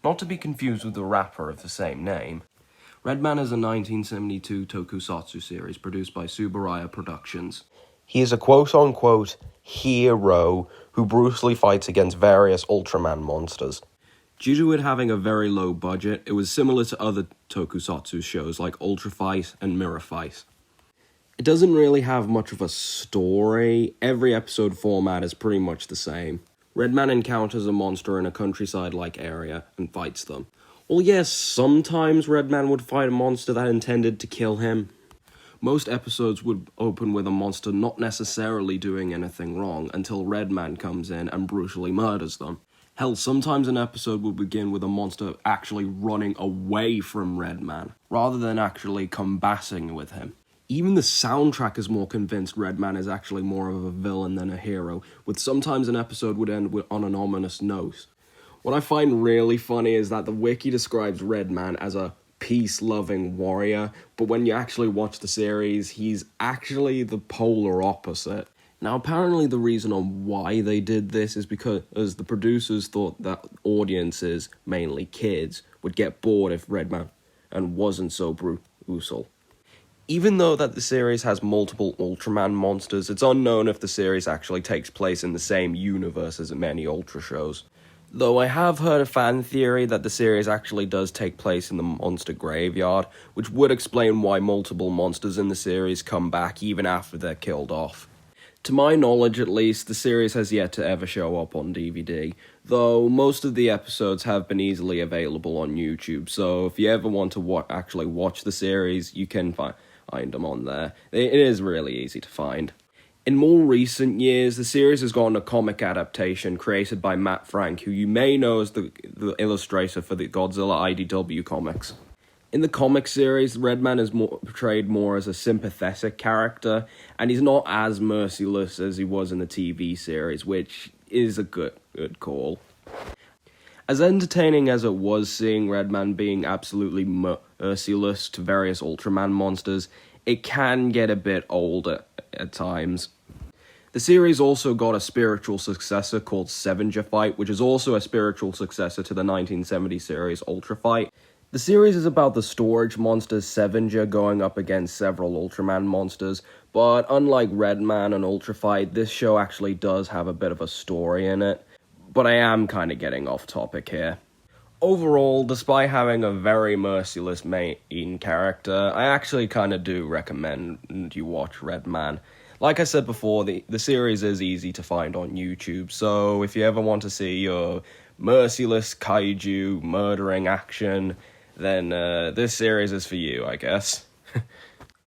not to be confused with the rapper of the same name. Redman is a 1972 tokusatsu series produced by Subaraya Productions. He is a quote-unquote hero who brutally fights against various Ultraman monsters. Due to it having a very low budget, it was similar to other tokusatsu shows like Ultra Fight and Mirror Fight. It doesn't really have much of a story. Every episode format is pretty much the same. Redman encounters a monster in a countryside-like area and fights them. Well, yes, sometimes Redman would fight a monster that intended to kill him. Most episodes would open with a monster not necessarily doing anything wrong until Redman comes in and brutally murders them. Hell, sometimes an episode would begin with a monster actually running away from Redman, rather than actually combating with him. Even the soundtrack is more convinced Redman is actually more of a villain than a hero, with sometimes an episode would end on an ominous note. What I find really funny is that the wiki describes Redman as a peace-loving warrior, but when you actually watch the series, he's actually the polar opposite. Now, apparently the reason on why they did this is because the producers thought that audiences, mainly kids, would get bored if Redman and wasn't so brutal. Even though that the series has multiple Ultraman monsters, it's unknown if the series actually takes place in the same universe as many Ultra shows. Though I have heard a fan theory that the series actually does take place in the monster graveyard, which would explain why multiple monsters in the series come back even after they're killed off. To my knowledge at least, the series has yet to ever show up on DVD, though most of the episodes have been easily available on YouTube, so if you ever want to actually watch the series, you can find them on there. It is really easy to find. In more recent years, the series has gotten a comic adaptation created by Matt Frank, who you may know as the illustrator for the Godzilla IDW comics. In the comic series, Redman is portrayed more as a sympathetic character, and he's not as merciless as he was in the TV series, which is a good call. As entertaining as it was seeing Redman being absolutely merciless to various Ultraman monsters, it can get a bit old at times. The series also got a spiritual successor called Sevenger Fight, which is also a spiritual successor to the 1970 series Ultra Fight. The series is about the storage monster Sevenger going up against several Ultraman monsters, but unlike Redman and Ultra Fight, this show actually does have a bit of a story in it. But I am kind of getting off topic here. Overall, despite having a very merciless main character, I actually kind of do recommend you watch Redman. Like I said before, the series is easy to find on YouTube, so if you ever want to see your merciless kaiju murdering action, then this series is for you, I guess.